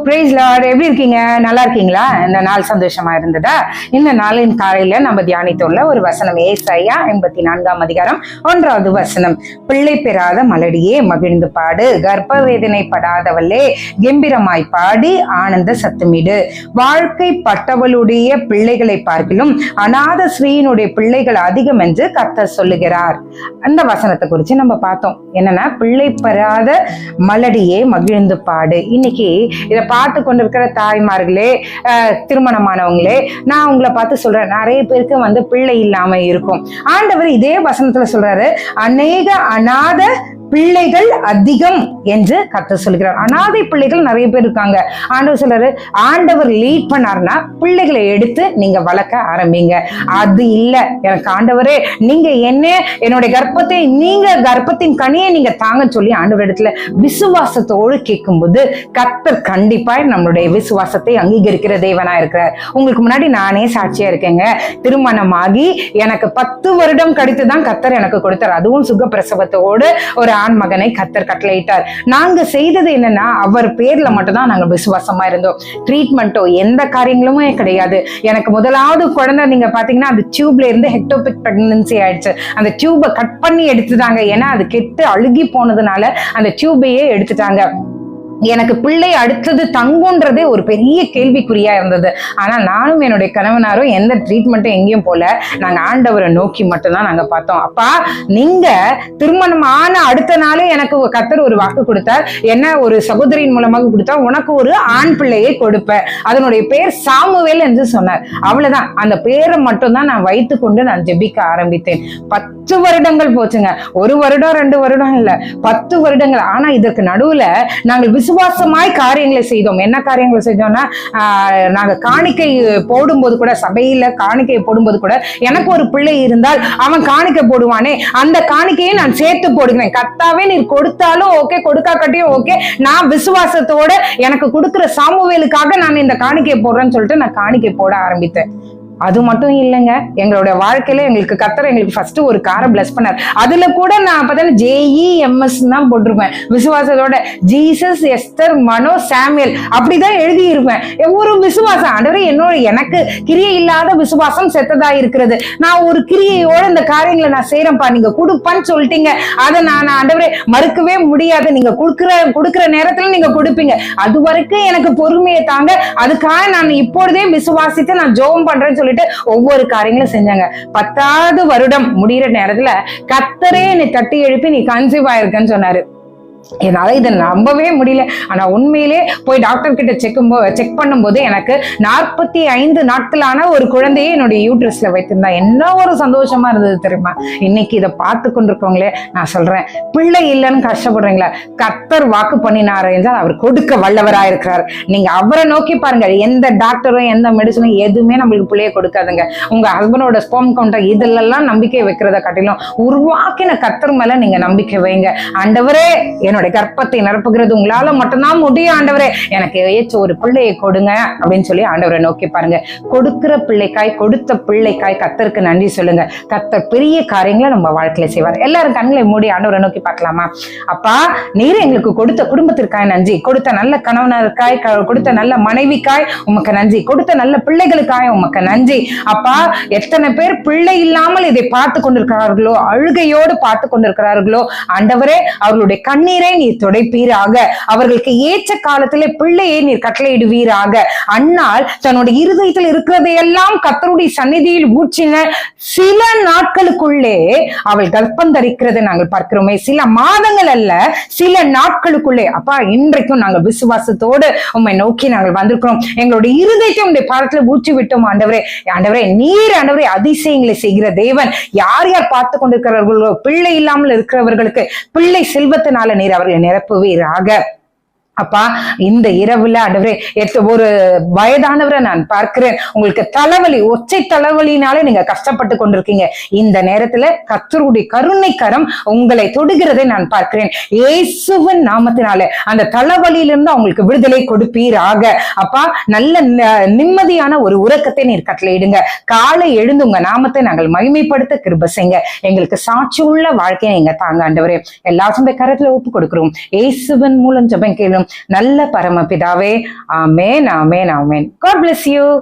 Price Lord. எப்படி இருக்கீங்க? நல்லா இருக்கீங்களா? இந்த நாள் சந்தோஷமா இருந்ததா? இந்த நாளின் காலையில நம்ம தியானித்துள்ள ஒரு வசனம் ஏசாயா 84ஆம் அதிகாரம் 1வது வசனம். பிள்ளை பெறாத மலடியே மகிழ்ந்து பாடு, கர்ப்ப வேதனை படாதவளே கம்பீரமாய் பாடி ஆனந்த சத்தமிடு. வாழ்க்கை பட்டவளுடைய பிள்ளைகளை பார்க்கிலும் அநாத ஸ்ரீயினுடைய பிள்ளைகள் அதிகம் என்று கர்த்தர் சொல்லுகிறார். அந்த வசனத்தை குறித்து நம்ம பார்த்தோம். என்னன்னா, பிள்ளை பெறாத மலடியே மகிழ்ந்து பாடு. இன்னைக்கு இதை பார்த்து கொண்டிருக்கிற தாய்மார்களே, திருமணமானவங்களே, நான் உங்களை பார்த்து சொல்றேன், நிறைய பேருக்கு பிள்ளை இல்லாம இருக்கும். ஆண்டவர் இதே வசனத்துல சொல்றாரு, அநேக அநாத பிள்ளைகள் அதிகம் என்று கர்த்தர் சொல்கிறார். அநாதை பிள்ளைகள் நிறைய பேர் இருக்காங்க. ஆண்டவர் சொல்றாரு, ஆண்டவர் லீட் பண்ணாருன்னா பிள்ளைகளை எடுத்து நீங்க வளர்க்க ஆரம்பிங்க. அது இல்ல, எனக்கு ஆண்டவரே நீங்க என்னுடைய கர்ப்பத்தை, நீங்க கர்ப்பத்தின் கனியை நீங்க தாங்க சொல்லி ஆண்டவர் இடத்துல விசுவாசத்தோடு கேட்கும்போது கர்த்தர் கண்டிப்பா நம்மளுடைய விசுவாசத்தை அங்கீகரிக்கிற தேவனா இருக்கிறார். உங்களுக்கு முன்னாடி நானே சாட்சியா இருக்கேங்க. திருமணமாகி எனக்கு 10 வருடம் கழித்துதான் கர்த்தர் எனக்கு கொடுத்தார். அதுவும் சுகப்பிரசவத்தோடு ஒரு ஆண் மகனை கர்த்தர் கட்டளையிட்டார். நாங்க செய்தது என்னன்னா, அவர் பேர்ல மட்டும் தான் நாங்க விசுவாசமா இருந்தோம். ட்ரீட்மெண்ட்டோ எந்த காரியங்களுமே கிடையாது. எனக்கு முதலாவது குழந்தை நீங்க பாத்தீங்கன்னா, அந்த டியூப்ல இருந்து ஹெக்டோபிக் பிரெக்னன்சி ஆயிடுச்சு. அந்த டியூபை கட் பண்ணி எடுத்துட்டாங்க. ஏன்னா அது கெட்டு அழுகி போனதுனால அந்த டியூபையே எடுத்துட்டாங்க. எனக்கு பிள்ளை அடுத்தது தங்குன்றதே ஒரு பெரிய கேள்விக்குறியா இருந்தது. ஆனா நானும் என்னுடைய கணவனாரும் எந்த ட்ரீட்மெண்ட்டும் எங்கேயும் போல, நாங்க ஆண்டவரை நோக்கி மட்டும்தான் நாங்க பார்த்தோம். அப்பா, நீங்க திருமணம் ஆன அடுத்த நாளே எனக்கு கர்த்தர் ஒரு வாக்கு கொடுத்தார். என்ன, ஒரு சகோதரியின் மூலமாக கொடுத்தா, உனக்கு ஒரு ஆண் பிள்ளையை கொடுப்ப, அதனுடைய பேர் சாமுவேல் என்று சொன்னார். அவ்வளவுதான். அந்த பேரை மட்டும்தான் நான் வைத்து கொண்டு நான் ஜெபிக்க ஆரம்பித்தேன். 10 வருடங்கள் போச்சுங்க. 1 வருடம் 2 வருடம் இல்ல, 10 வருடங்கள். ஆனா இதற்கு நடுவுல நாங்கள் விசுவாசமாய் காரியங்களை செய்தோம். என்ன காரியங்களை செஞ்சோம்னா, நாங்க காணிக்கை போடும்போது கூட, சபையில காணிக்கை போடும்போது கூட, எனக்கு ஒரு பிள்ளை இருந்தால் அவன் காணிக்கை போடுவானே, அந்த காணிக்கையை நான் சேர்த்து போடுகிறேன். கர்த்தாவே நீர் கொடுத்தாலும் ஓகே, கொடுக்காட்டியும் ஓகே, நான் விசுவாசத்தோட எனக்கு கொடுக்கிற சாமுவேலுக்காக நான் இந்த காணிக்கை போடுறேன்னு சொல்லிட்டு நான் காணிக்கை போட ஆரம்பித்தேன். அது மட்டும் இல்லைங்க, எங்களுடைய வாழ்க்கையில எங்களுக்கு கர்த்தர் எங்களுக்கு ஃபர்ஸ்ட் ஒரு காரை பிளஸ் பண்ணார். அதுல கூட நான் பார்த்தா JEMS தான் போட்டிருப்பேன். விசுவாசத்தோட ஜீசஸ், எஸ்தர், மனோ, சாமுவேல் அப்படிதான் எழுதி இருப்பேன். ஒரு விசுவாசம், ஆண்டவரே எனக்கு கிரியை இல்லாத விசுவாசம் செத்ததா இருக்கிறது, நான் ஒரு கிரியையோட இந்த காரியங்களை நான் செய்யறேன்ப்பா, நீங்க கொடுப்பான்னு சொல்லிட்டீங்க, அதை நான் ஆண்டவரே மறுக்கவே முடியாது, நீங்க கொடுக்கிற நேரத்துல நீங்க கொடுப்பீங்க, அது வரைக்கும் எனக்கு பொறுமையை தாங்க, அதுக்காக நான் இப்பொழுதே விசுவாசித்து நான் ஜெபம் பண்றேன்னு சொல்லிட்டு ஒவ்வொரு காரியங்களும் செஞ்சாங்க. 10வது வருடம் முடிகிற நேரத்துல கர்த்தரே என்னை தட்டி எழுப்பி நீ கன்சீவ் ஆயிருக்கன்னு சொன்னாரு. என்னால இதை நம்பவே முடியல. ஆனா உண்மையிலே போய் டாக்டர் கிட்ட செக் பண்ணும்போது எனக்கு 45 நாட்களான ஒரு குழந்தையை என்னுடைய யூட்ரஸ்ல வைத்திருந்தா என்ன ஒரு சந்தோஷமா இருந்தது தெரியுமா? இன்னைக்கு இதை பார்த்து கொண்டிருக்கவங்களே நான் சொல்றேன், பிள்ளை இல்லைன்னு கஷ்டப்படுறீங்களா? கர்த்தர் வாக்கு பண்ணினாரு என்றால் அவர் கொடுக்க வல்லவரா இருக்கிறார். நீங்க அவரை நோக்கி பாருங்க. எந்த டாக்டரும் எந்த மெடிசனும் எதுவுமே நம்மளுக்கு பிள்ளைய கொடுக்காதுங்க. உங்க ஹஸ்பண்டோட ஸ்பெர்ம் கவுண்டர் இதெல்லாம் நம்பிக்கை வைக்கிறத காட்டிலும் உருவாக்கின கர்த்தர் மேல நீங்க நம்பிக்கை வைங்க. ஆண்டவரே, என்னுடைய கர்ப்பத்தை நிரப்புகிறது உங்களால மட்டும்தான் முடியும், ஆண்டவரே எனக்கு ஏற்ற ஒரு பிள்ளையை கொடுங்க அப்படின்னு சொல்லி ஆண்டவரை நோக்கி பாருங்க. கொடுக்கிற பிள்ளைக்காய், கொடுத்த பிள்ளைக்காய் கர்த்தருக்கு நன்றி சொல்லுங்க. கர்த்தர் பெரிய காரியங்களை நம்ம வாழ்க்கையில செய்வார். எல்லாரும் கண்களை மூடி ஆண்டவரை நோக்கி பார்க்கலாமா? அப்பா, நீர் எங்களுக்கு கொடுத்த குடும்பத்திற்காய் நன்றி, கொடுத்த நல்ல கணவனருக்காய், கொடுத்த நல்ல மனைவிக்காய் உமக்கு நன்றி, கொடுத்த நல்ல பிள்ளைகளுக்காய் உமக்கு நன்றி. அப்பா, எத்தனை பேர் பிள்ளை இல்லாமல் இதை பார்த்து கொண்டிருக்கிறார்களோ, அழுகையோடு பார்த்து கொண்டிருக்கிறார்களோ, ஆண்டவரே அவர்களுடைய கண்ணீரை நீர் துடைப்பீராக, அவர்களுக்கு ஏற்ற காலத்திலே பிள்ளையை நீர் கட்டளையிடுவீராக. அன்னால் தன்னுடைய இருதயத்தில் இருக்கிறதையெல்லாம் கர்த்தருடைய சந்நிதியில் ஊற்றின சில நாட்களுக்குள்ளே அவள் கர்ப்பம் தரிக்கிறதை நாங்கள் பார்க்கிறோமே. சில மாதங்கள் அல்ல, சில நாட்களுக்குள்ளே. அப்பா, இன்றைக்கும் நாங்கள் விசுவாசத்தோடு உம்மை நோக்கி நாங்கள் வந்திருக்கிறோம். எங்களுடைய இருதயத்தை உங்களுடைய பாதத்துல ஊற்றி விட்டோம். ஆண்டவரே, ஆண்டவரே நீர் ஆண்டவரே அதிசயங்களை செய்கிற தேவன். யார் யார் பார்த்து கொண்டிருக்கிறார்களோ, பிள்ளை இல்லாமல் இருக்கிறவர்களுக்கு பிள்ளை செல்வத்தினால நீர் அவர்களை நிரப்புவீராக. அப்பா, இந்த இரவுல ஆண்டவரே, ஒரு வயதானவரை நான் பார்க்கிறேன், உங்களுக்கு தலைவலி, ஒற்றை தலைவலினாலே நீங்க கஷ்டப்பட்டு கொண்டிருக்கீங்க. இந்த நேரத்துல கர்த்தருடைய கருணை கரம் உங்களை தொடுகிறதை நான் பார்க்கிறேன். இயேசுவின் நாமத்தினாலே அந்த தலைவலியிலிருந்து அவங்களுக்கு விடுதலை கொடுப்பீராக. அப்பா, நல்ல நிம்மதியான ஒரு உறக்கத்தை நீர் கட்டளையிடுங்க. காலை எழுந்து உங்க நாமத்தை நாங்கள் மகிமைப்படுத்த கிருபை செய்யுங்க. எங்களுக்கு சாட்சி உள்ள வாழ்க்கையை நீங்க தாங்க ஆண்டவரே. எல்லா சொந்த கரத்துல ஒப்பு கொடுக்கிறோம். இயேசுவின் மூலம் ஜெபம் கேளும் நல்ல பரமபிதாவே. ஆமேன், ஆமேன், ஆமேன். God bless you.